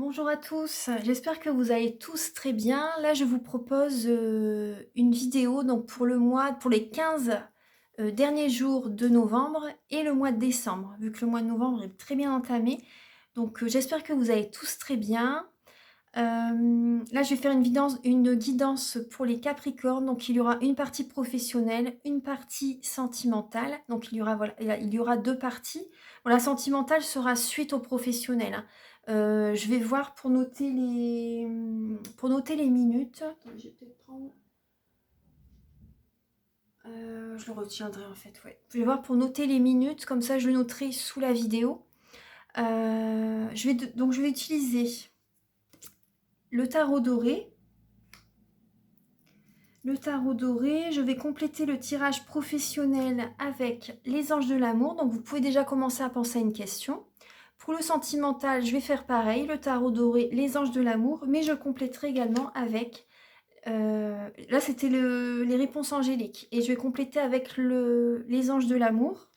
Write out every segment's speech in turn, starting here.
Bonjour à tous, j'espère que vous allez tous très bien. Là, je vous propose une vidéo donc pour les 15 derniers jours de novembre et le mois de décembre, vu que le mois de novembre est très bien entamé. Donc, j'espère que vous allez tous très bien. Là, je vais faire une guidance pour les Capricornes. Donc, il y aura une partie professionnelle, une partie sentimentale. Donc, voilà, il y aura deux parties. Bon, la sentimentale sera suite au professionnel, hein. Je vais voir pour noter les minutes. Attendez, je vais peut-être prendre. Je le retiendrai en fait, ouais. Je vais voir pour noter les minutes, comme ça je le noterai sous la vidéo. Donc, je vais utiliser le tarot doré. Le tarot doré, je vais compléter le tirage professionnel avec les anges de l'amour. Donc, vous pouvez déjà commencer à penser à une question. Pour le sentimental, je vais faire pareil. Le tarot doré, les anges de l'amour. Mais je compléterai également avec... là, c'était les réponses angéliques. Et je vais compléter avec les anges de l'amour.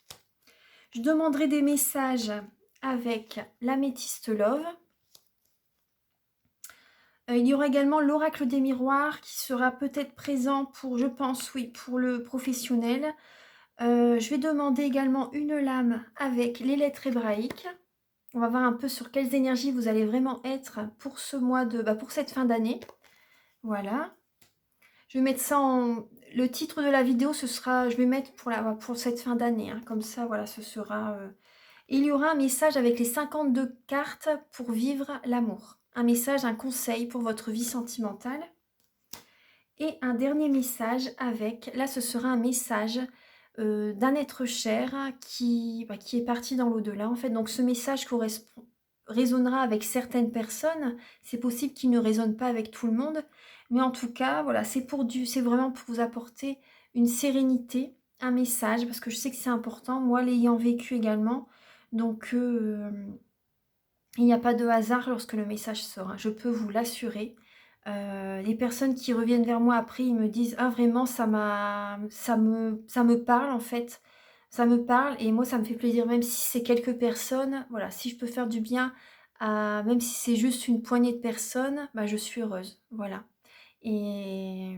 Je demanderai des messages avec l'améthyste love. Il y aura également l'oracle des miroirs qui sera peut-être présent pour, je pense, oui, pour le professionnel. Je vais demander également une lame avec les lettres hébraïques. On va voir un peu sur quelles énergies vous allez vraiment être pour pour cette fin d'année. Voilà. Je vais mettre ça en... Le titre de la vidéo, je vais mettre pour cette fin d'année, hein. Comme ça, voilà, ce sera... Il y aura un message avec les 52 cartes pour vivre l'amour. Un message, un conseil pour votre vie sentimentale. Et un dernier message avec, là ce sera un message d'un être cher qui est parti dans l'au-delà en fait. Donc ce message résonnera avec certaines personnes. C'est possible qu'il ne résonne pas avec tout le monde. Mais en tout cas, voilà, c'est vraiment pour vous apporter une sérénité, un message, parce que je sais que c'est important, moi l'ayant vécu également. Donc il n'y a pas de hasard lorsque le message sort, hein, je peux vous l'assurer. Les personnes qui reviennent vers moi après, ils me disent: «Ah vraiment ça me parle en fait, ça me parle» et moi ça me fait plaisir même si c'est quelques personnes, voilà, si je peux faire du bien à même si c'est juste une poignée de personnes, bah, je suis heureuse, voilà et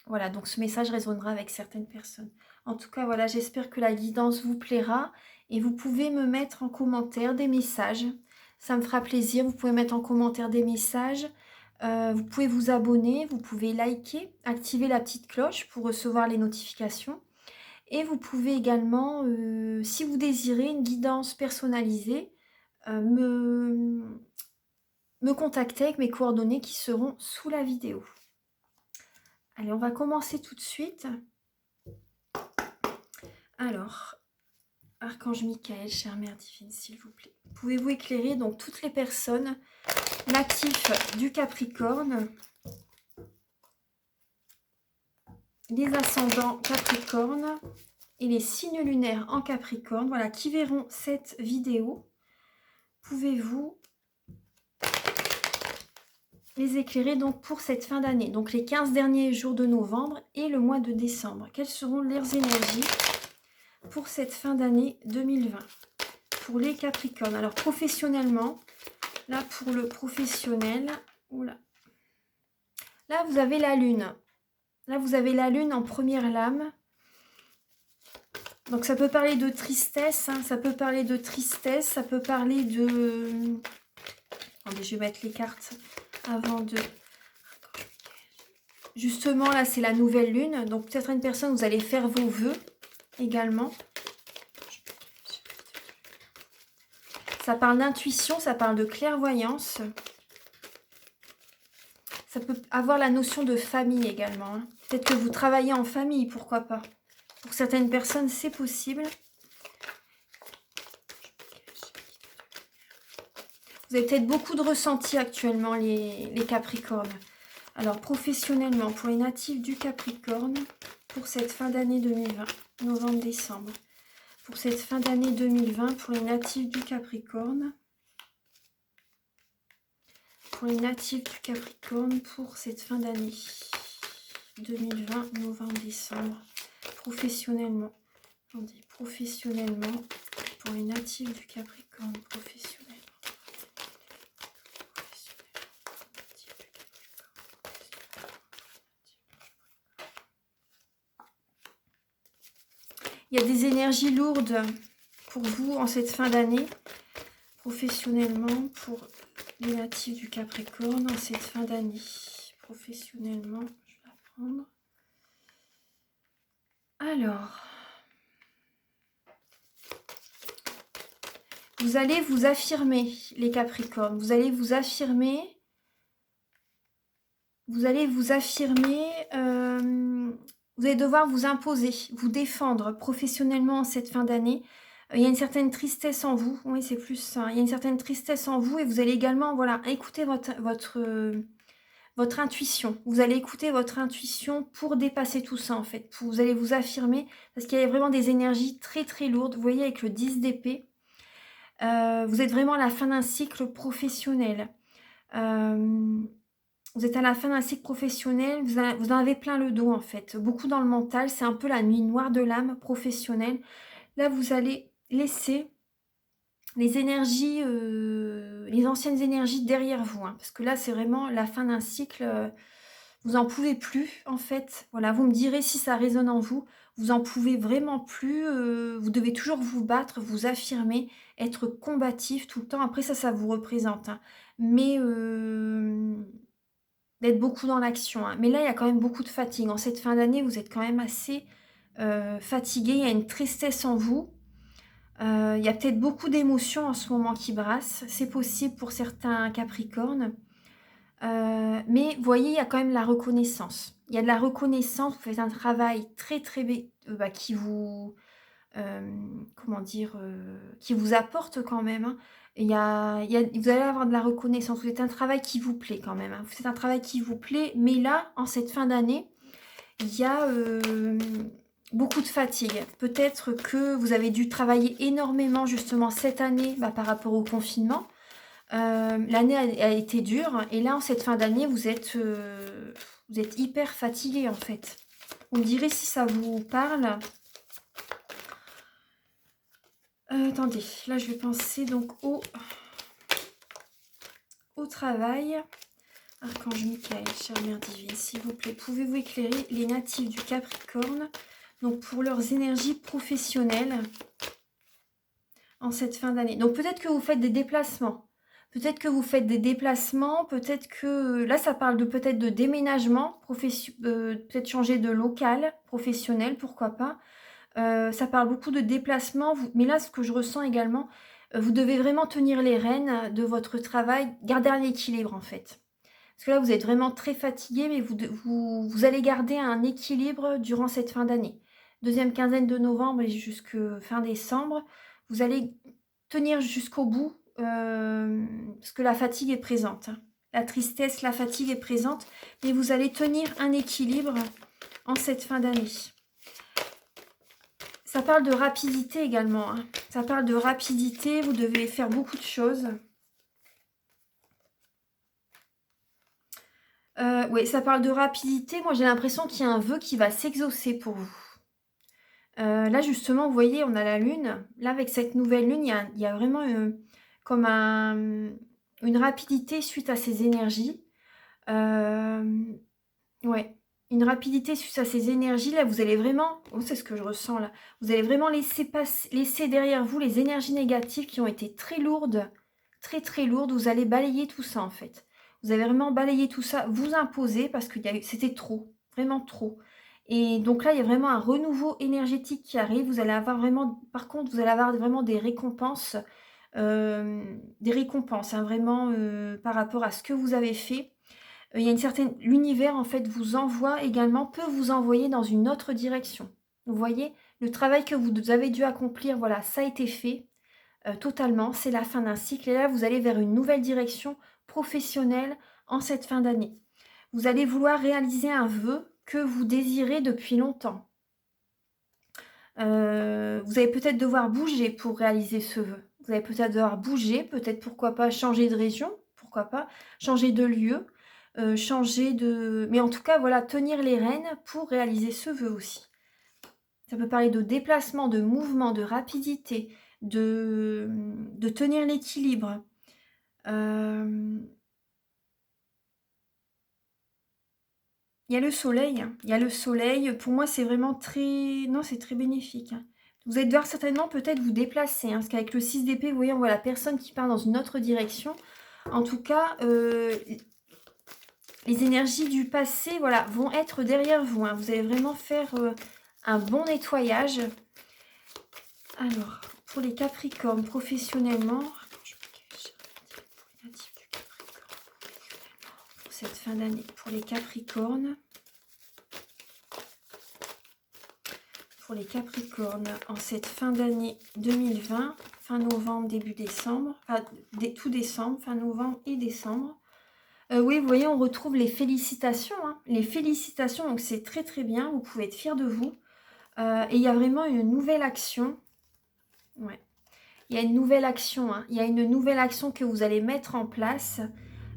voilà, donc ce message résonnera avec certaines personnes. En tout cas, voilà, j'espère que la guidance vous plaira et vous pouvez me mettre en commentaire des messages. Ça me fera plaisir. Vous pouvez mettre en commentaire des messages. Vous pouvez vous abonner, vous pouvez liker, activer la petite cloche pour recevoir les notifications. Et vous pouvez également, si vous désirez une guidance personnalisée, me contacter avec mes coordonnées qui seront sous la vidéo. Allez, on va commencer tout de suite. Alors, Archange Michael, chère Mère Divine, s'il vous plaît. Pouvez-vous éclairer donc toutes les personnes natifs du Capricorne, les ascendants Capricorne et les signes lunaires en Capricorne, voilà, qui verront cette vidéo. Pouvez-vous les éclairer donc pour cette fin d'année, donc les 15 derniers jours de novembre et le mois de décembre. Quelles seront leurs énergies pour cette fin d'année 2020 pour les Capricornes? Alors professionnellement, là pour le professionnel, oula. Là vous avez la lune. Là vous avez la lune en première lame. Donc ça peut parler de tristesse, hein, ça peut parler de tristesse, ça peut parler de... Attendez, je vais mettre les cartes avant de... Justement, là, c'est la nouvelle lune. Donc, certaines personnes, vous allez faire vos vœux également. Ça parle d'intuition, ça parle de clairvoyance. Ça peut avoir la notion de famille également, hein. Peut-être que vous travaillez en famille, pourquoi pas. Pour certaines personnes, c'est possible. Vous avez peut-être beaucoup de ressentis actuellement, les Capricornes. Alors, professionnellement, pour les natifs du Capricorne, pour cette fin d'année 2020, novembre-décembre. Pour cette fin d'année 2020, pour les natifs du Capricorne. Pour les natifs du Capricorne, pour cette fin d'année 2020, novembre-décembre. Professionnellement. Attendez, professionnellement, pour les natifs du Capricorne, professionnellement. Il y a des énergies lourdes pour vous en cette fin d'année, professionnellement, pour les natifs du Capricorne en cette fin d'année. Professionnellement, je vais la prendre. Alors, vous allez vous affirmer, les Capricornes. Vous allez vous affirmer. Vous allez vous affirmer. Vous allez devoir vous imposer, vous défendre professionnellement en cette fin d'année. Il y a une certaine tristesse en vous. Oui, c'est plus ça. Il y a une certaine tristesse en vous et vous allez également, voilà, écouter votre intuition. Vous allez écouter votre intuition pour dépasser tout ça, en fait. Vous allez vous affirmer parce qu'il y a vraiment des énergies très, très lourdes. Vous voyez, avec le 10 d'épée, vous êtes vraiment à la fin d'un cycle professionnel. Vous êtes à la fin d'un cycle professionnel, vous en avez plein le dos en fait, beaucoup dans le mental, c'est un peu la nuit noire de l'âme professionnelle. Là, vous allez laisser les énergies, les anciennes énergies derrière vous, hein, parce que là, c'est vraiment la fin d'un cycle, vous en pouvez plus en fait. Voilà, vous me direz si ça résonne en vous, vous en pouvez vraiment plus, vous devez toujours vous battre, vous affirmer, être combatif tout le temps. Après ça vous représente, hein, mais d'être beaucoup dans l'action, hein. Mais là, il y a quand même beaucoup de fatigue. En cette fin d'année, vous êtes quand même assez fatigué. Il y a une tristesse en vous. Il y a peut-être beaucoup d'émotions en ce moment qui brassent. C'est possible pour certains Capricornes. Mais vous voyez, il y a quand même la reconnaissance. Il y a de la reconnaissance. Vous faites un travail très, très... qui vous... comment dire, qui vous apporte quand même, hein. Vous allez avoir de la reconnaissance. Vous êtes un travail qui vous plaît quand même, hein. C'est un travail qui vous plaît, mais là, en cette fin d'année, il y a beaucoup de fatigue. Peut-être que vous avez dû travailler énormément justement cette année par rapport au confinement. L'année a été dure et là, en cette fin d'année, vous êtes hyper fatigué en fait. Vous me direz si ça vous parle. Attendez, là je vais penser donc au travail. Archange Michael, chère mère divine, s'il vous plaît, pouvez-vous éclairer les natifs du Capricorne, donc pour leurs énergies professionnelles en cette fin d'année. Donc peut-être que vous faites des déplacements. Peut-être que vous faites des déplacements, peut-être que... Là, ça parle de peut-être de déménagement, peut-être changer de local professionnel, pourquoi pas. Ça parle beaucoup de déplacement, mais là, ce que je ressens également, vous devez vraiment tenir les rênes de votre travail, garder un équilibre en fait. Parce que là, vous êtes vraiment très fatigué, mais vous allez garder un équilibre durant cette fin d'année. Deuxième quinzaine de novembre et jusque fin décembre, vous allez tenir jusqu'au bout, parce que la fatigue est présente, hein. La tristesse, la fatigue est présente, mais vous allez tenir un équilibre en cette fin d'année. Ça parle de rapidité également, hein. Ça parle de rapidité, vous devez faire beaucoup de choses. Oui, ça parle de rapidité. Moi, j'ai l'impression qu'il y a un vœu qui va s'exaucer pour vous. Là, justement, vous voyez, on a la lune. Là, avec cette nouvelle lune, il y a vraiment comme une rapidité suite à ces énergies. Ouais, une rapidité suite à ces énergies. Là, vous allez vraiment... Oh, c'est ce que je ressens là. Vous allez vraiment laisser derrière vous les énergies négatives qui ont été très lourdes. Très, très lourdes. Vous allez balayer tout ça, en fait. Vous allez vraiment balayer tout ça, vous imposer parce que c'était trop. Vraiment trop. Et donc là, il y a vraiment un renouveau énergétique qui arrive. Vous allez avoir vraiment... Par contre, vous allez avoir vraiment des récompenses. Hein, vraiment par rapport à ce que vous avez fait. Il y a une certaine... L'univers, en fait, vous envoie également, peut vous envoyer dans une autre direction. Vous voyez, le travail que vous avez dû accomplir, voilà, ça a été fait totalement. C'est la fin d'un cycle. Et là, vous allez vers une nouvelle direction professionnelle en cette fin d'année. Vous allez vouloir réaliser un vœu que vous désirez depuis longtemps. Vous allez peut-être devoir bouger pour réaliser ce vœu. Vous allez peut-être devoir bouger, peut-être pourquoi pas changer de région, pourquoi pas changer de lieu. Changer de... Mais en tout cas, voilà, tenir les rênes pour réaliser ce vœu aussi. Ça peut parler de déplacement, de mouvement, de rapidité, de tenir l'équilibre. Il y a le soleil. Il y a le soleil. Pour moi, c'est vraiment très... Non, c'est très bénéfique, hein. Vous allez devoir certainement peut-être vous déplacer, hein, parce qu'avec le 6 d'épée, vous voyez, on voit la personne qui part dans une autre direction. En tout cas, les énergies du passé, voilà, vont être derrière vous, hein. Vous allez vraiment faire un bon nettoyage. Alors, pour les Capricornes, professionnellement, pour cette fin d'année, pour les Capricornes, en cette fin d'année 2020, fin novembre, début décembre, enfin, tout décembre, fin novembre et décembre. Oui, vous voyez, on retrouve les félicitations, hein. Les félicitations, donc c'est très très bien, vous pouvez être fiers de vous. Et il y a vraiment une nouvelle action. Ouais. Il y a une nouvelle action, hein. Il y a une nouvelle action que vous allez mettre en place.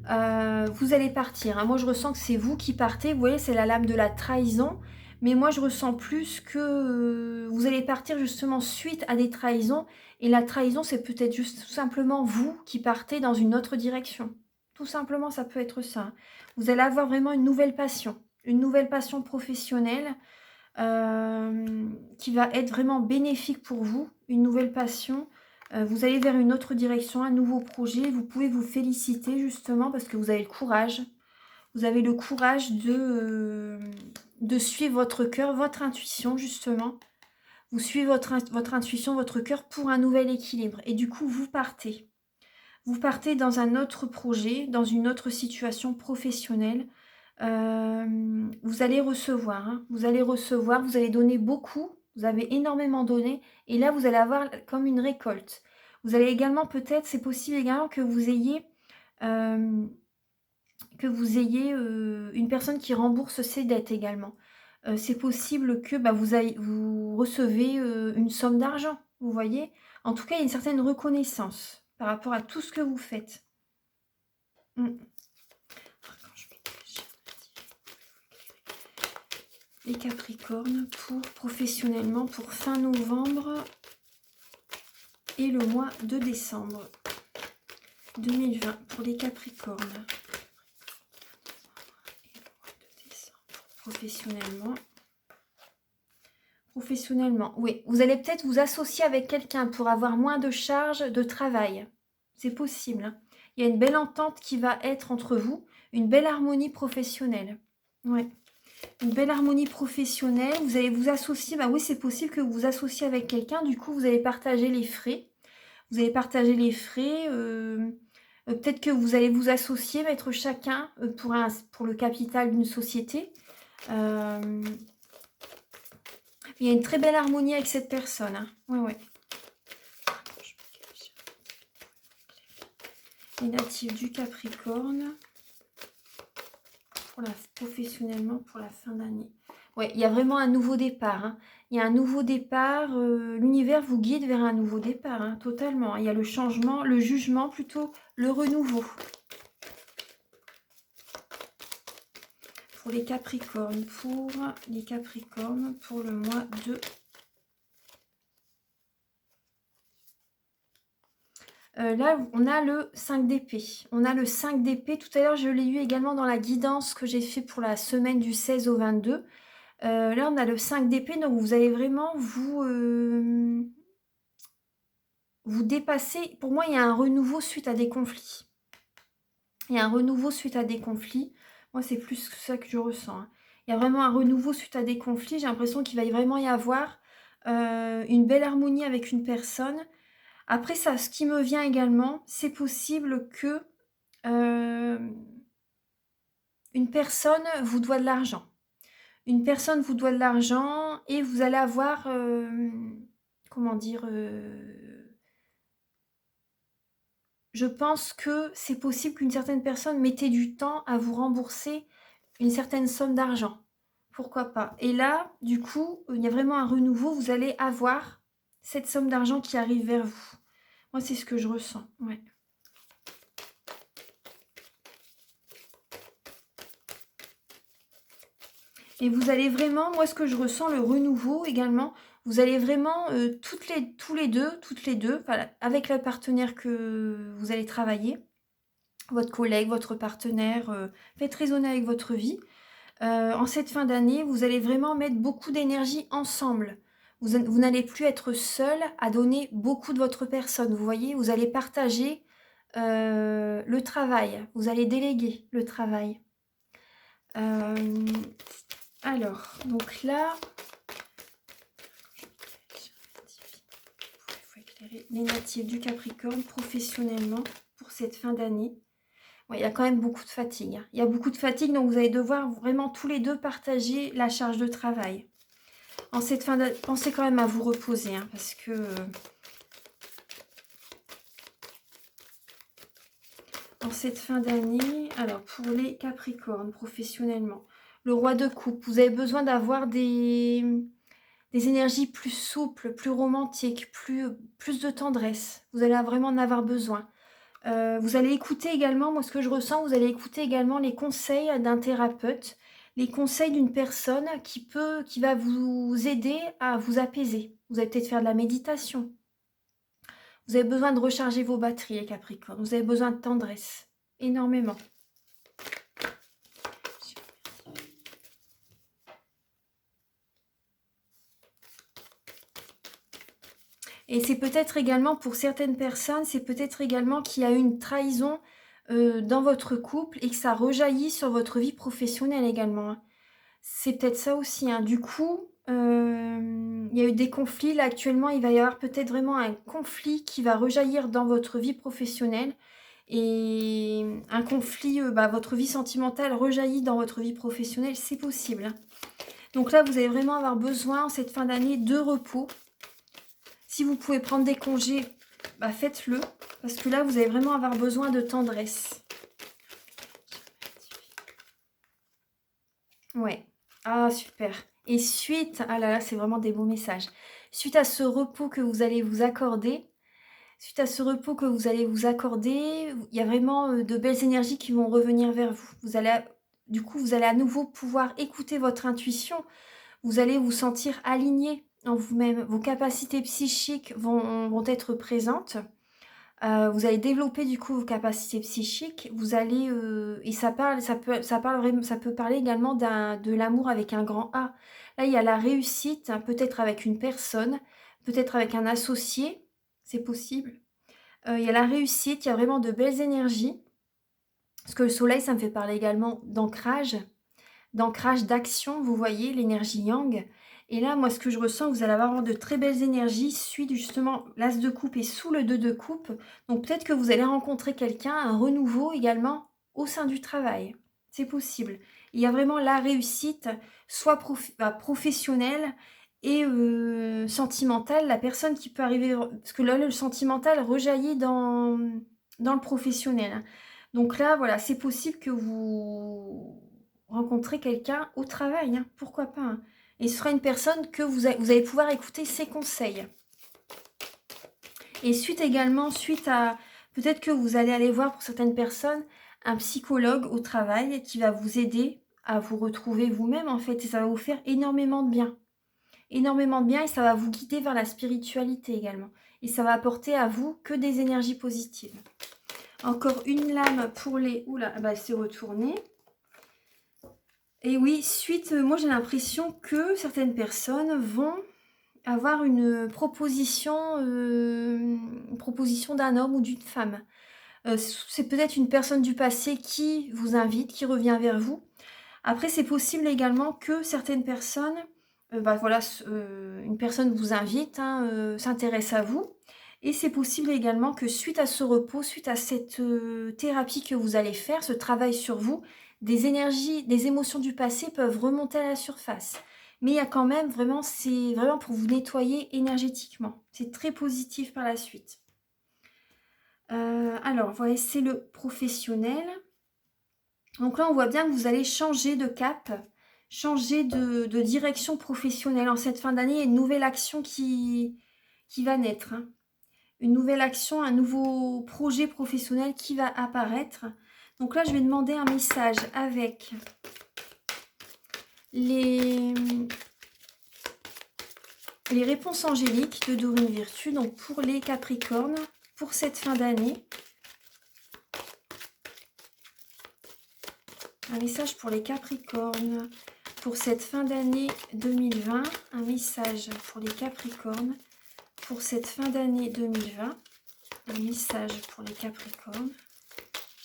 Vous allez partir, hein. Moi, je ressens que c'est vous qui partez. Vous voyez, c'est la lame de la trahison. Mais moi, je ressens plus que vous allez partir justement suite à des trahisons. Et la trahison, c'est peut-être juste tout simplement vous qui partez dans une autre direction. Tout simplement, ça peut être ça. Vous allez avoir vraiment une nouvelle passion professionnelle qui va être vraiment bénéfique pour vous. Une nouvelle passion. Vous allez vers une autre direction, un nouveau projet. Vous pouvez vous féliciter justement parce que vous avez le courage. Vous avez le courage de suivre votre cœur, votre intuition justement. Vous suivez votre intuition, votre cœur pour un nouvel équilibre. Et du coup, vous partez. Vous partez dans un autre projet, dans une autre situation professionnelle. Vous allez recevoir, hein. Vous allez donner beaucoup. Vous avez énormément donné. Et là, vous allez avoir comme une récolte. Vous allez également peut-être, c'est possible également que vous ayez... une personne qui rembourse ses dettes également. C'est possible que vous recevez une somme d'argent, vous voyez. En tout cas, il y a une certaine reconnaissance par rapport à tout ce que vous faites. Les Capricornes, pour professionnellement, pour fin novembre et le mois de décembre 2020, pour les Capricornes. Professionnellement, oui. Vous allez peut-être vous associer avec quelqu'un pour avoir moins de charges de travail. C'est possible, hein. Il y a une belle entente qui va être entre vous, une belle harmonie professionnelle. Ouais. Une belle harmonie professionnelle. Vous allez vous associer, oui, c'est possible que vous vous associez avec quelqu'un. Du coup, vous allez partager les frais. Vous allez partager les frais. Peut-être que vous allez vous associer, mettre chacun pour le capital d'une société. Il y a une très belle harmonie avec cette personne, hein. Ouais. Les natifs du Capricorne. Professionnellement, pour la fin d'année. Ouais, il y a vraiment un nouveau départ, hein. Il y a un nouveau départ. L'univers vous guide vers un nouveau départ, hein, totalement. Il y a le changement, le jugement plutôt, le renouveau. Pour les Capricornes, pour le mois de... là, on a le 5 d'épée. On a le 5 d'épée. Tout à l'heure, je l'ai eu également dans la guidance que j'ai fait pour la semaine du 16 au 22. Là, on a le 5 d'épée. Donc, vous allez vraiment vous dépasser. Pour moi, il y a un renouveau suite à des conflits. Moi, c'est plus ça que je ressens, hein. Il y a vraiment un renouveau suite à des conflits. J'ai l'impression qu'il va vraiment y avoir une belle harmonie avec une personne. Après ça, ce qui me vient également, c'est possible que une personne vous doit de l'argent. Une personne vous doit de l'argent et vous allez avoir, comment dire, je pense que c'est possible qu'une certaine personne mettait du temps à vous rembourser une certaine somme d'argent. Pourquoi pas? Et là, du coup, il y a vraiment un renouveau. Vous allez avoir cette somme d'argent qui arrive vers vous. Moi, c'est ce que je ressens. Ouais. Et vous allez vraiment, moi, ce que je ressens, le renouveau également, vous allez vraiment, toutes les deux, voilà, avec le partenaire que vous allez travailler, votre collègue, votre partenaire, faites raisonner avec votre vie. En cette fin d'année, vous allez vraiment mettre beaucoup d'énergie ensemble. Vous n'allez plus être seul à donner beaucoup de votre personne. Vous voyez, vous allez partager le travail. Vous allez déléguer le travail. Alors, donc là, il faut éclairer les natifs du Capricorne professionnellement pour cette fin d'année. Ouais, il y a quand même beaucoup de fatigue. Il y a beaucoup de fatigue, donc vous allez devoir vraiment tous les deux partager la charge de travail. En cette fin d'année, pensez quand même à vous reposer, hein, parce que en cette fin d'année, alors pour les Capricornes, professionnellement, le roi de coupe, vous avez besoin d'avoir des énergies plus souples, plus romantiques, plus de tendresse. Vous allez vraiment en avoir besoin. Vous allez écouter également, moi ce que je ressens, vous allez écouter également les conseils d'un thérapeute, les conseils d'une personne qui va vous aider à vous apaiser. Vous allez peut-être faire de la méditation. Vous avez besoin de recharger vos batteries, les Capricornes. Vous avez besoin de tendresse, énormément. Et c'est peut-être également, pour certaines personnes, c'est peut-être également qu'il y a eu une trahison dans votre couple et que ça rejaillit sur votre vie professionnelle également, hein. C'est peut-être ça aussi, hein. Du coup, il y a eu des conflits. Là, actuellement, il va y avoir peut-être vraiment un conflit qui va rejaillir dans votre vie professionnelle. Et un conflit, votre vie sentimentale rejaillit dans votre vie professionnelle, c'est possible, hein. Donc là, vous allez vraiment avoir besoin, en cette fin d'année, de repos. Si vous pouvez prendre des congés, faites-le. Parce que là, vous allez vraiment avoir besoin de tendresse. Ouais. Ah, super. Et suite, ah là là, c'est vraiment des beaux messages. Suite à ce repos que vous allez vous accorder, il y a vraiment de belles énergies qui vont revenir vers vous. Du coup, vous allez à nouveau pouvoir écouter votre intuition. Vous allez vous sentir aligné en vous-même. Vos capacités psychiques vont être présentes. Vous allez développer du coup vos capacités psychiques. Vous allez et ça peut parler également de l'amour avec un grand A. Là, il y a la réussite, hein, peut-être avec une personne, peut-être avec un associé, c'est possible. Il y a la réussite, il y a vraiment de belles énergies. Parce que le soleil, ça me fait parler également d'ancrage, d'action, vous voyez, l'énergie yang. Et là, moi, ce que je ressens, vous allez avoir de très belles énergies suite justement l'as de coupe et sous le 2 de coupe. Donc peut-être que vous allez rencontrer quelqu'un, un renouveau également au sein du travail. C'est possible. Il y a vraiment la réussite, soit professionnelle et sentimentale. La personne qui peut arriver... Parce que là, le sentimental rejaillit dans le professionnel, hein. Donc là, voilà, c'est possible que vous rencontrez quelqu'un au travail, hein, pourquoi pas, hein. Et ce sera une personne que vous allez pouvoir écouter ses conseils. Et suite à... Peut-être que vous allez aller voir pour certaines personnes un psychologue au travail qui va vous aider à vous retrouver vous-même en fait. Et ça va vous faire énormément de bien. Énormément de bien et ça va vous guider vers la spiritualité également. Et ça va apporter à vous que des énergies positives. Encore une lame pour les... Oula, c'est retourné. Et oui, moi j'ai l'impression que certaines personnes vont avoir une proposition d'un homme ou d'une femme. C'est peut-être une personne du passé qui vous invite, qui revient vers vous. Après, c'est possible également que certaines personnes, une personne vous invite, hein, s'intéresse à vous. Et c'est possible également que suite à ce repos, suite à cette thérapie que vous allez faire, ce travail sur vous, des énergies, des émotions du passé peuvent remonter à la surface. Mais il y a quand même vraiment, c'est vraiment pour vous nettoyer énergétiquement. C'est très positif par la suite. Alors, voilà, c'est le professionnel. Donc là, on voit bien que vous allez changer de cap, changer de direction professionnelle. En cette fin d'année, il y a une nouvelle action qui va naître, hein. Une nouvelle action, un nouveau projet professionnel qui va apparaître. Donc là, je vais demander un message avec les réponses angéliques de Dorine Virtue, donc pour les Capricornes, pour cette fin d'année. Un message pour les Capricornes. pour cette fin d'année 2020, un message pour les Capricornes. Pour cette fin d'année 2020, un message pour les Capricornes.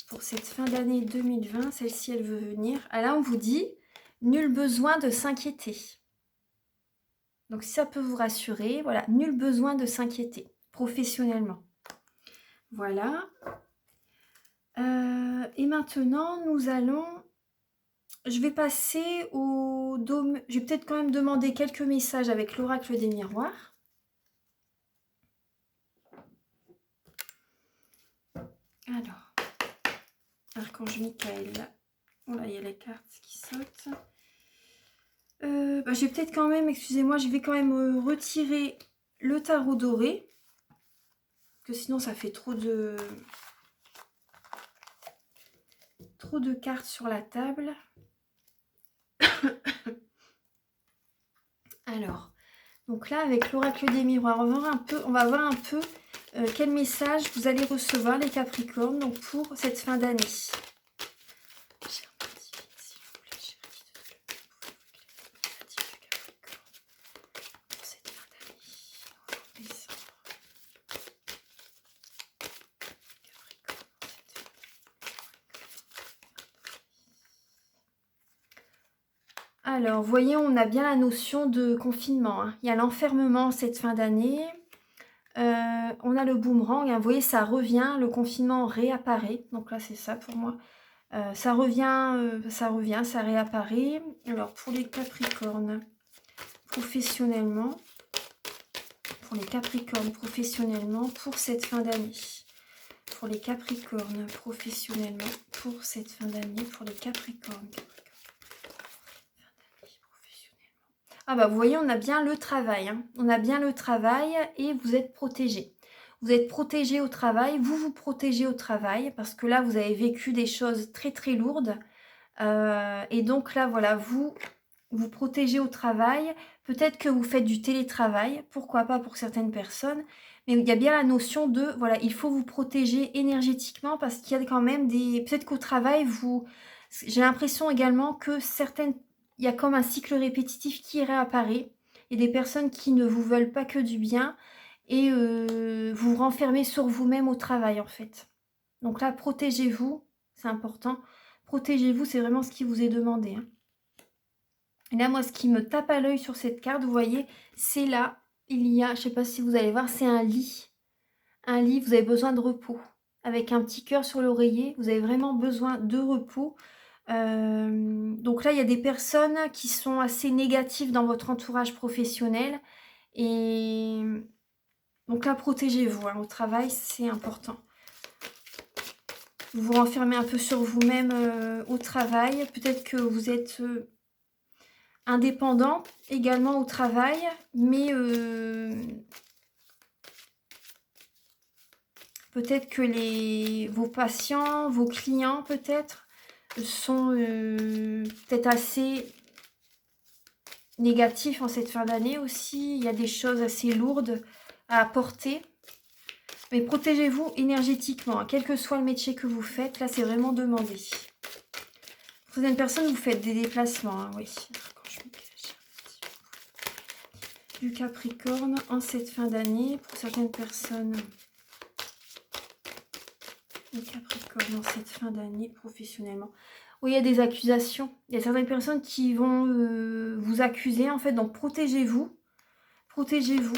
Pour cette fin d'année 2020, celle-ci, elle veut venir. Ah là, on vous dit, nul besoin de s'inquiéter. Donc, si ça peut vous rassurer, voilà, nul besoin de s'inquiéter professionnellement. Voilà. Et maintenant, nous allons... Je vais passer au dôme. Je vais peut-être quand même demander quelques messages avec l'oracle des miroirs. Alors, Archange Michael. Oh là, il y a les cartes qui sautent. Je vais peut-être quand même, excusez-moi, je vais quand même retirer le tarot doré. Parce que sinon, ça fait trop de cartes sur la table. Alors, donc là, avec l'oracle des miroirs, on va voir un peu quel message vous allez recevoir, les Capricornes, donc pour cette fin d'année. Alors, vous voyez, on a bien la notion de confinement. Hein. Il y a l'enfermement cette fin d'année. On a le boomerang. Hein. Vous voyez, ça revient. Le confinement réapparaît. Donc là, c'est ça pour moi. Ça revient, ça réapparaît. Alors, pour les Capricornes, professionnellement. Pour les Capricornes, professionnellement, pour cette fin d'année. Pour les Capricornes, professionnellement, pour cette fin d'année. Pour les Capricornes. Ah bah vous voyez, on a bien le travail. Hein. On a bien le travail et vous êtes protégé. Vous êtes protégé au travail, vous vous protégez au travail parce que là, vous avez vécu des choses très très lourdes. Et donc là, voilà, vous vous protégez au travail. Peut-être que vous faites du télétravail, pourquoi pas pour certaines personnes. Mais il y a bien la notion de, voilà, il faut vous protéger énergétiquement parce qu'il y a quand même des... Peut-être qu'au travail, vous... J'ai l'impression également que certaines... Il y a comme un cycle répétitif qui réapparaît. Il y a des personnes qui ne vous veulent pas que du bien et vous vous renfermez sur vous-même au travail, en fait. Donc là, protégez-vous, c'est important. Protégez-vous, c'est vraiment ce qui vous est demandé. Hein. Et là, moi, ce qui me tape à l'œil sur cette carte, vous voyez, c'est là, il y a, je ne sais pas si vous allez voir, c'est un lit. Un lit, vous avez besoin de repos. Avec un petit cœur sur l'oreiller, vous avez vraiment besoin de repos. Donc là, il y a des personnes qui sont assez négatives dans votre entourage professionnel. Et donc là, protégez-vous. Hein, au travail, c'est important. Vous vous renfermez un peu sur vous-même au travail. Peut-être que vous êtes... indépendant également au travail, mais peut-être que vos patients, vos clients peut-être sont peut-être assez négatifs en cette fin d'année aussi. Il y a des choses assez lourdes à apporter. Mais protégez-vous énergétiquement, hein, quel que soit le métier que vous faites. Là, c'est vraiment demandé. Pour certaines personnes, vous faites des déplacements, hein, oui. Du Capricorne en cette fin d'année pour certaines personnes. Le Capricorne en cette fin d'année professionnellement. Oui, il y a des accusations. Il y a certaines personnes qui vont vous accuser en fait. Donc protégez-vous. Protégez-vous.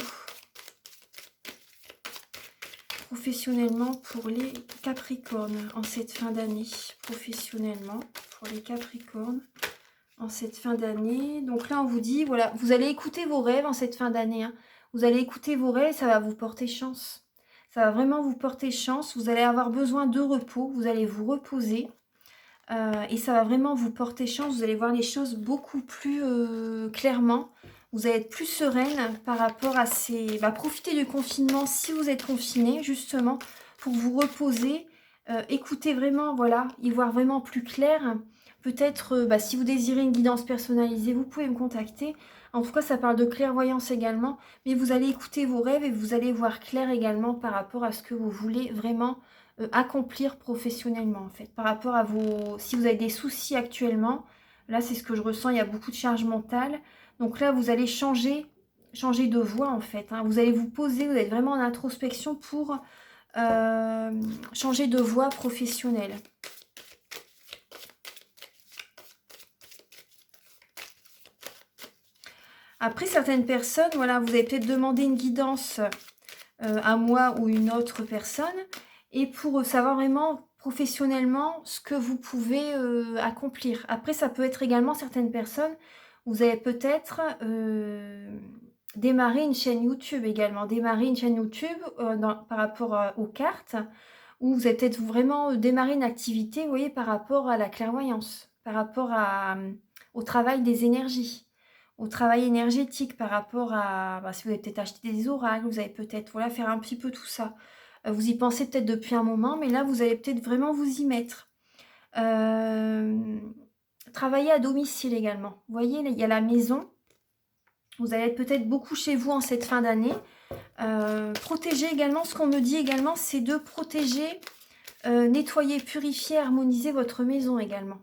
Professionnellement pour les Capricornes en cette fin d'année. Professionnellement pour les Capricornes en cette fin d'année. Donc là, on vous dit, voilà, vous allez écouter vos rêves en cette fin d'année. Hein. Vous allez écouter vos rêves, ça va vous porter chance. Ça va vraiment vous porter chance. Vous allez avoir besoin de repos. Vous allez vous reposer. Et ça va vraiment vous porter chance. Vous allez voir les choses beaucoup plus clairement. Vous allez être plus sereine par rapport à ces... profitez du confinement si vous êtes confiné, justement, pour vous reposer. Écoutez vraiment, voilà, y voir vraiment plus clair. Peut-être, si vous désirez une guidance personnalisée, vous pouvez me contacter. En tout cas, ça parle de clairvoyance également. Mais vous allez écouter vos rêves et vous allez voir clair également par rapport à ce que vous voulez vraiment accomplir professionnellement, en fait. Par rapport à vos... Si vous avez des soucis actuellement, Là, c'est ce que je ressens, il y a beaucoup de charge mentale. Donc là, vous allez changer de voie, en fait, hein. Vous allez vous poser, vous êtes vraiment en introspection pour changer de voie professionnelle. Après, certaines personnes, voilà, vous avez peut-être demandé une guidance à moi ou une autre personne, et pour savoir vraiment professionnellement ce que vous pouvez accomplir. Après, ça peut être également certaines personnes, vous avez peut-être démarré une chaîne YouTube également, démarré une chaîne YouTube par rapport aux cartes, ou vous avez peut-être vraiment démarré une activité, vous voyez, par rapport à la clairvoyance, par rapport au travail des énergies, au travail énergétique, par rapport à, si vous avez peut-être acheté des oracles, vous allez peut-être, voilà, faire un petit peu tout ça. Vous y pensez peut-être depuis un moment, mais là, vous allez peut-être vraiment vous y mettre. Travailler à domicile également. Vous voyez, il y a la maison. Vous allez être peut-être beaucoup chez vous en cette fin d'année. Protéger également, ce qu'on me dit également, c'est de protéger, nettoyer, purifier, harmoniser votre maison également.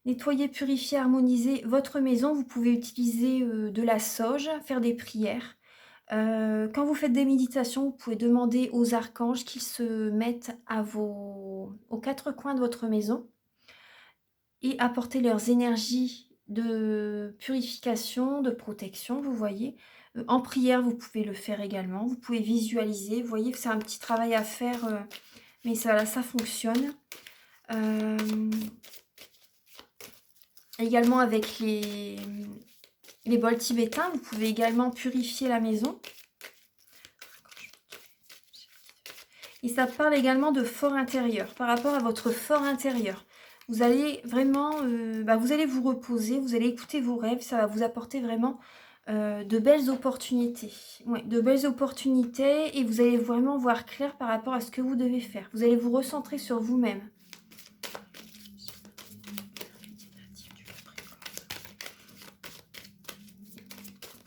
Nettoyer, purifier, harmoniser votre maison. Vous pouvez utiliser de la sauge, faire des prières. Quand vous faites des méditations, vous pouvez demander aux archanges qu'ils se mettent aux quatre coins de votre maison et apporter leurs énergies de purification, de protection, vous voyez. En prière, vous pouvez le faire également. Vous pouvez visualiser. Vous voyez que c'est un petit travail à faire, mais ça fonctionne. Également avec les bols tibétains, vous pouvez également purifier la maison. Et ça parle également de fort intérieur, par rapport à votre fort intérieur. Vous allez vraiment, vous allez vous reposer, vous allez écouter vos rêves, ça va vous apporter vraiment de belles opportunités. Ouais, de belles opportunités, et vous allez vraiment voir clair par rapport à ce que vous devez faire. Vous allez vous recentrer sur vous-même.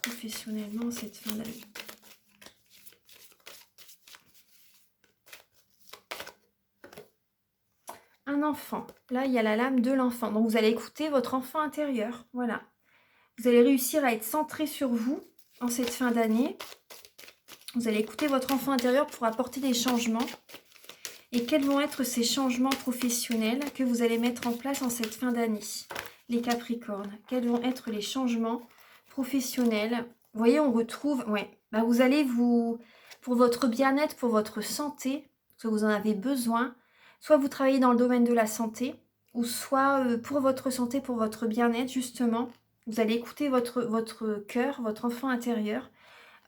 Professionnellement, cette fin d'année. Un enfant. Là, il y a la lame de l'enfant. Donc, vous allez écouter votre enfant intérieur. Voilà. Vous allez réussir à être centré sur vous en cette fin d'année. Vous allez écouter votre enfant intérieur pour apporter des changements. Et quels vont être ces changements professionnels que vous allez mettre en place en cette fin d'année, les Capricornes? Quels vont être les changements professionnels? Vous voyez, on retrouve... Ouais, vous allez pour votre bien-être, pour votre santé, parce que vous en avez besoin, soit vous travaillez dans le domaine de la santé, ou soit pour votre santé, pour votre bien-être, justement, vous allez écouter votre cœur, votre enfant intérieur.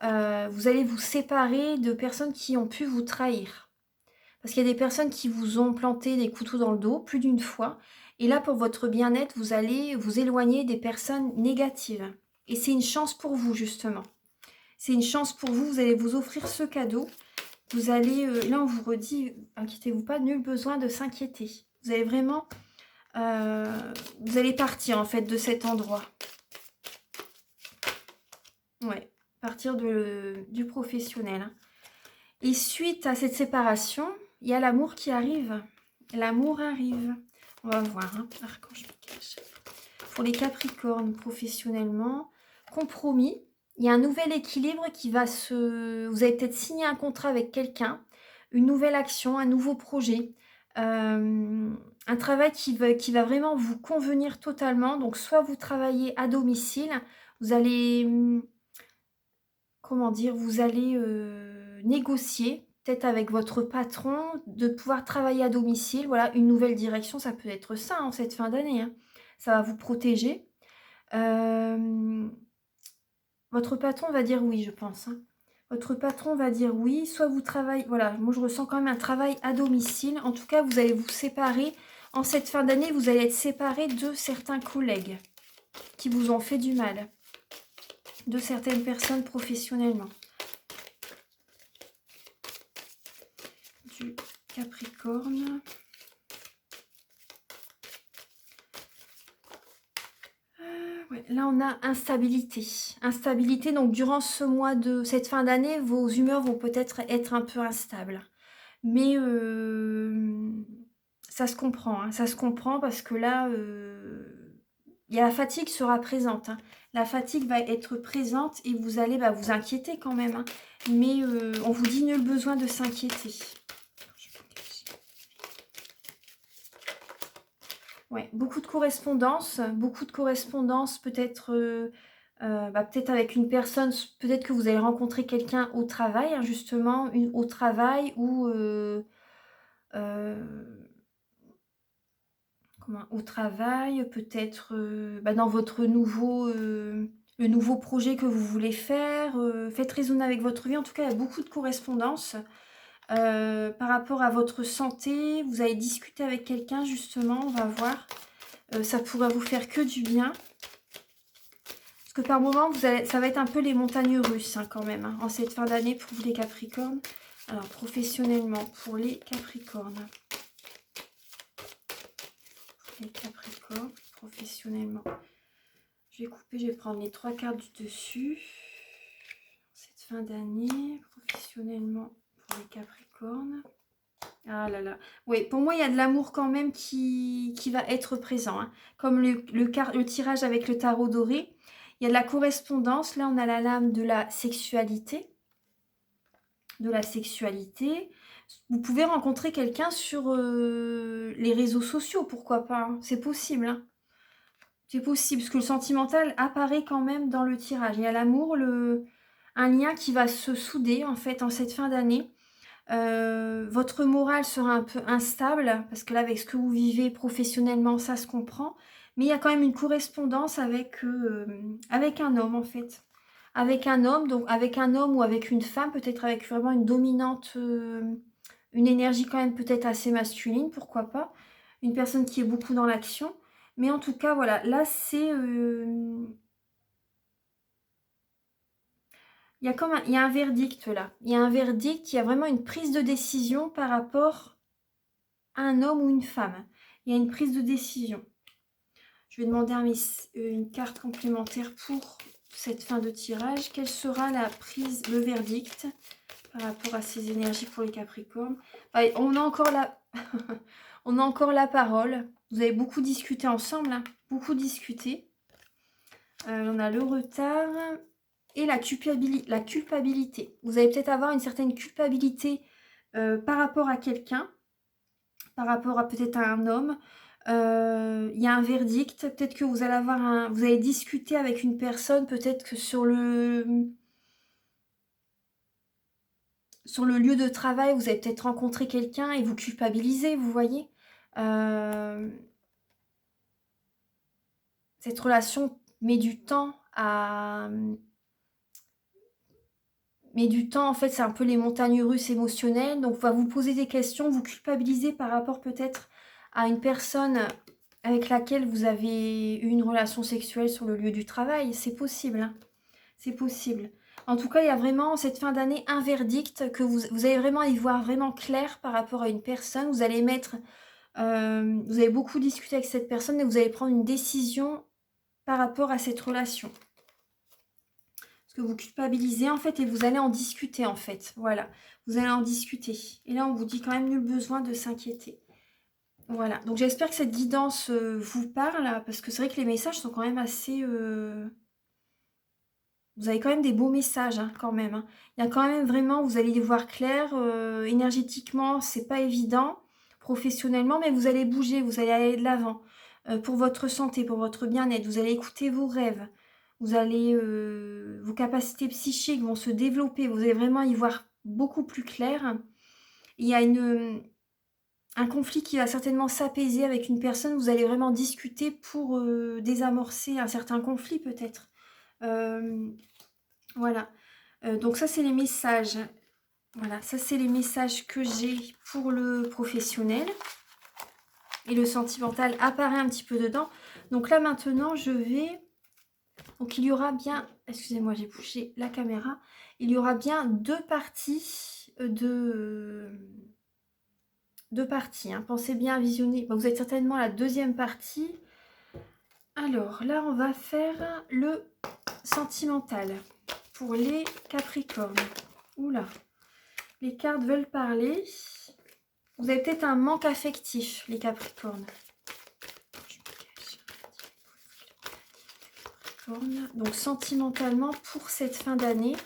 Vous allez vous séparer de personnes qui ont pu vous trahir. Parce qu'il y a des personnes qui vous ont planté des couteaux dans le dos plus d'une fois. Et là, pour votre bien-être, vous allez vous éloigner des personnes négatives. Et c'est une chance pour vous, justement. C'est une chance pour vous. Vous allez vous offrir ce cadeau. Vous allez, là, on vous redit, inquiétez-vous pas, nul besoin de s'inquiéter. Vous allez vraiment, vous allez partir, en fait, de cet endroit. Ouais, partir du professionnel, hein. Et suite à cette séparation, il y a l'amour qui arrive. L'amour arrive. On va voir, hein. Archange Michael. Pour les Capricornes, professionnellement, compromis. Il y a un nouvel équilibre qui va se... Vous avez peut-être signé un contrat avec quelqu'un, une nouvelle action, un nouveau projet, un travail qui va vraiment vous convenir totalement. Donc, soit vous travaillez à domicile, vous allez... Comment dire, vous allez négocier, peut-être avec votre patron, de pouvoir travailler à domicile. Voilà, une nouvelle direction, ça peut être ça en cette fin d'année, hein. Ça va vous protéger. Votre patron va dire oui, je pense, hein. Votre patron va dire oui, soit vous travaillez... Voilà, moi je ressens quand même un travail à domicile. En tout cas, vous allez vous séparer. En cette fin d'année, vous allez être séparé de certains collègues qui vous ont fait du mal, de certaines personnes professionnellement. Du Capricorne. Ouais, là, on a instabilité. Instabilité, donc durant ce mois de cette fin d'année, vos humeurs vont peut-être être un peu instables. Mais ça se comprend, hein, ça se comprend parce que là, il y a la fatigue sera présente, hein. La fatigue va être présente et vous allez vous inquiéter quand même, hein. Mais on vous dit nul besoin de s'inquiéter. Ouais, beaucoup de correspondance peut-être peut-être avec une personne, peut-être que vous allez rencontrer quelqu'un au travail, hein, justement, au travail ou au travail, peut-être dans votre le nouveau projet que vous voulez faire. Faites résonner avec votre vie. En tout cas, il y a beaucoup de correspondance. Par rapport à votre santé, vous allez discuter avec quelqu'un, justement, on va voir. Ça pourra vous faire que du bien. Parce que par moment, ça va être un peu les montagnes russes, hein, quand même, hein, en cette fin d'année pour vous les Capricornes. Alors, professionnellement, pour les Capricornes. Les Capricornes, professionnellement. Je vais couper, je vais prendre les 3 cartes du dessus. Cette fin d'année, professionnellement pour les Capricornes. Ah là là. Oui, pour moi, il y a de l'amour quand même qui va être présent, hein. Comme le tirage avec le tarot doré. Il y a de la correspondance. Là, on a la lame de la sexualité. De la sexualité. Vous pouvez rencontrer quelqu'un sur les réseaux sociaux, pourquoi pas, hein. C'est possible, hein. C'est possible, parce que le sentimental apparaît quand même dans le tirage. Il y a l'amour, un lien qui va se souder, en fait, en cette fin d'année. Votre morale sera un peu instable, parce que là, avec ce que vous vivez professionnellement, ça se comprend. Mais il y a quand même une correspondance avec un homme, en fait. Avec un homme, donc avec un homme ou avec une femme, peut-être avec vraiment une dominante, une énergie quand même peut-être assez masculine, pourquoi pas. Une personne qui est beaucoup dans l'action. Mais en tout cas, voilà, là, c'est... il y a un verdict là. Il y a un verdict, il y a vraiment une prise de décision par rapport à un homme ou une femme. Il y a une prise de décision. Je vais demander une carte complémentaire pour cette fin de tirage. Quelle sera le verdict par rapport à ces énergies pour les Capricornes? On a encore on a encore la parole. Vous avez beaucoup discuté ensemble, hein, beaucoup discuté. On a le retard et la culpabilité. Vous allez peut-être avoir une certaine culpabilité par rapport à quelqu'un, par rapport à peut-être à un homme. Il y a un verdict. Peut-être que vous allez discuter avec une personne, peut-être que sur le lieu de travail, vous avez peut-être rencontré quelqu'un et vous culpabilisez, vous voyez. Cette relation met du temps en fait, c'est un peu les montagnes russes émotionnelles. Donc, va vous poser des questions, vous culpabiliser par rapport peut-être à une personne avec laquelle vous avez eu une relation sexuelle sur le lieu du travail. C'est possible, hein. C'est possible. En tout cas, il y a vraiment cette fin d'année un verdict que vous allez vraiment y voir vraiment clair par rapport à une personne. Vous allez vous avez beaucoup discuté avec cette personne et vous allez prendre une décision par rapport à cette relation. Parce que vous culpabilisez en fait et vous allez en discuter en fait. Voilà, vous allez en discuter. Et là, on vous dit quand même nul besoin de s'inquiéter. Voilà, donc j'espère que cette guidance vous parle, parce que c'est vrai que les messages sont quand même assez... Vous avez quand même des beaux messages, hein, quand même, hein. Il y a quand même vraiment, vous allez les voir clairs, énergétiquement, c'est pas évident, professionnellement, mais vous allez bouger, vous allez aller de l'avant. Pour votre santé, pour votre bien-être, vous allez écouter vos rêves, vos capacités psychiques vont se développer, vous allez vraiment y voir beaucoup plus clair. Il y a un conflit qui va certainement s'apaiser avec une personne, vous allez vraiment discuter pour désamorcer un certain conflit peut-être. Voilà, donc ça c'est les messages. Voilà, ça c'est les messages que j'ai pour le professionnel. Et le sentimental apparaît un petit peu dedans. Donc là maintenant je vais... Donc il y aura bien... Excusez-moi, j'ai bougé la caméra. Il y aura bien deux parties hein. Pensez bien à visionner. Bon, vous êtes certainement à la deuxième partie. Alors là on va faire le sentimental pour les Capricornes. Oula, les cartes veulent parler. Vous avez peut-être un manque affectif, les Capricornes. Capricorne. Donc sentimentalement pour cette fin d'année.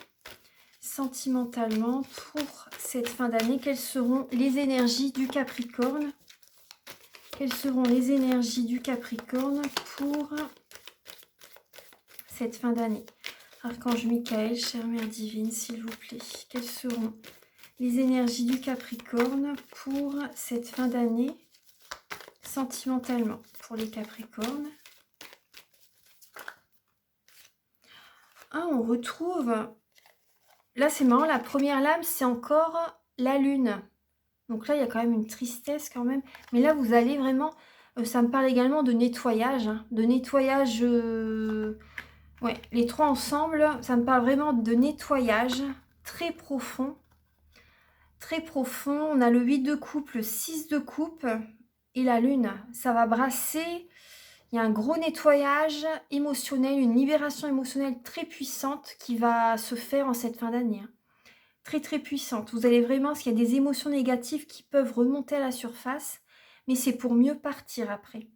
Sentimentalement pour cette fin d'année, quelles seront les énergies du Capricorne? Quelles seront les énergies du Capricorne pour cette fin d'année? Archange Michael, chère Mère Divine, s'il vous plaît. Quelles seront les énergies du Capricorne pour cette fin d'année sentimentalement pour les Capricornes? Ah, on retrouve... Là, c'est marrant, la première lame, c'est encore la lune. Donc là, il y a quand même une tristesse quand même. Mais là, vous allez vraiment... ça me parle également de nettoyage. Hein, de nettoyage... ouais, les trois ensemble, ça me parle vraiment de nettoyage très profond. Très profond. On a le 8 de coupe, le 6 de coupe et la lune. Ça va brasser. Il y a un gros nettoyage émotionnel, une libération émotionnelle très puissante qui va se faire en cette fin d'année. Hein. Très très puissante. Vous allez vraiment, parce qu'il y a des émotions négatives qui peuvent remonter à la surface, mais c'est pour mieux partir après.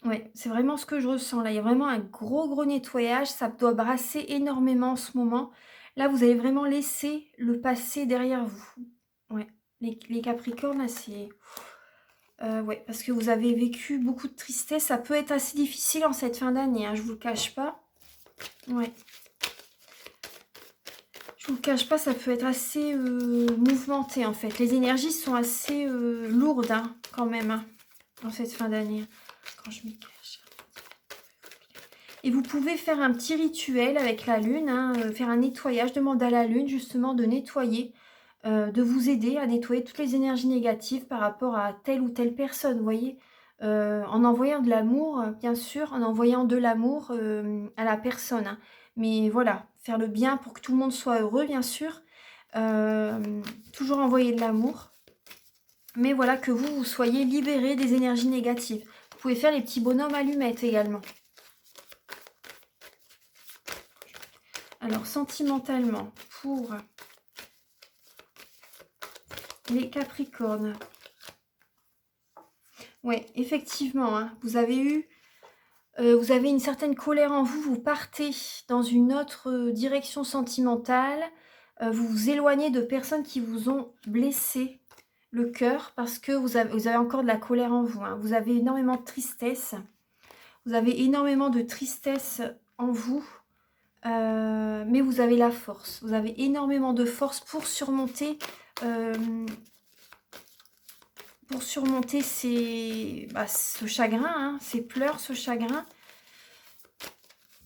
Ouais, c'est vraiment ce que je ressens là. Il y a vraiment un gros nettoyage. Ça doit brasser énormément en ce moment. Là, vous avez vraiment laissé le passé derrière vous. Ouais, les Capricornes, là, c'est... ouais, parce que vous avez vécu beaucoup de tristesse. Ça peut être assez difficile en cette fin d'année, hein, je vous le cache pas. Ouais. Je vous le cache pas, ça peut être assez mouvementé en fait. Les énergies sont assez lourdes hein, quand même hein, en cette fin d'année. Quand je m'y cache. Et vous pouvez faire un petit rituel avec la lune, hein, faire un nettoyage, demander à la lune justement de nettoyer. De vous aider à nettoyer toutes les énergies négatives par rapport à telle ou telle personne, vous voyez, en envoyant de l'amour, bien sûr, en envoyant de l'amour à la personne. Hein. Mais voilà, faire le bien pour que tout le monde soit heureux, bien sûr. Toujours envoyer de l'amour. Mais voilà, que vous soyez libérés des énergies négatives. Vous pouvez faire les petits bonhommes allumettes également. Alors, sentimentalement, pour... les Capricornes. Ouais, effectivement, hein, vous avez une certaine colère en vous, vous partez dans une autre direction sentimentale, vous vous éloignez de personnes qui vous ont blessé le cœur parce que vous avez encore de la colère en vous. Hein, vous avez énormément de tristesse, vous avez énormément de tristesse en vous, mais vous avez la force, vous avez énormément de force pour surmonter ce chagrin, hein, ces pleurs, ce chagrin.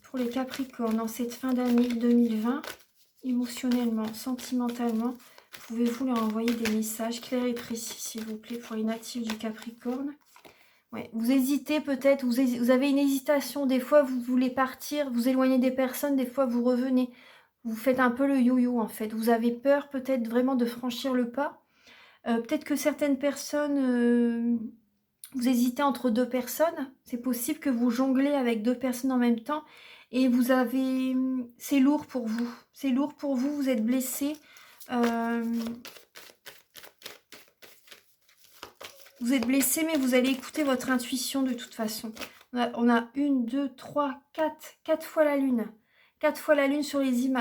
Pour les Capricornes, en cette fin d'année 2020, émotionnellement, sentimentalement, pouvez-vous leur envoyer des messages clairs et précis, s'il vous plaît, pour les natifs du Capricorne. Ouais, vous hésitez peut-être, vous avez une hésitation, des fois vous voulez partir, vous éloignez des personnes, des fois vous revenez. Vous faites un peu le yo-yo en fait. Vous avez peur peut-être vraiment de franchir le pas. Peut-être que certaines personnes, vous hésitez entre deux personnes. C'est possible que vous jonglez avec deux personnes en même temps. Et vous avez... c'est lourd pour vous. C'est lourd pour vous, vous êtes blessé. Vous êtes blessé, mais vous allez écouter votre intuition de toute façon. On a 1, 2, 3, 4 fois la lune. 4 fois la lune sur les images.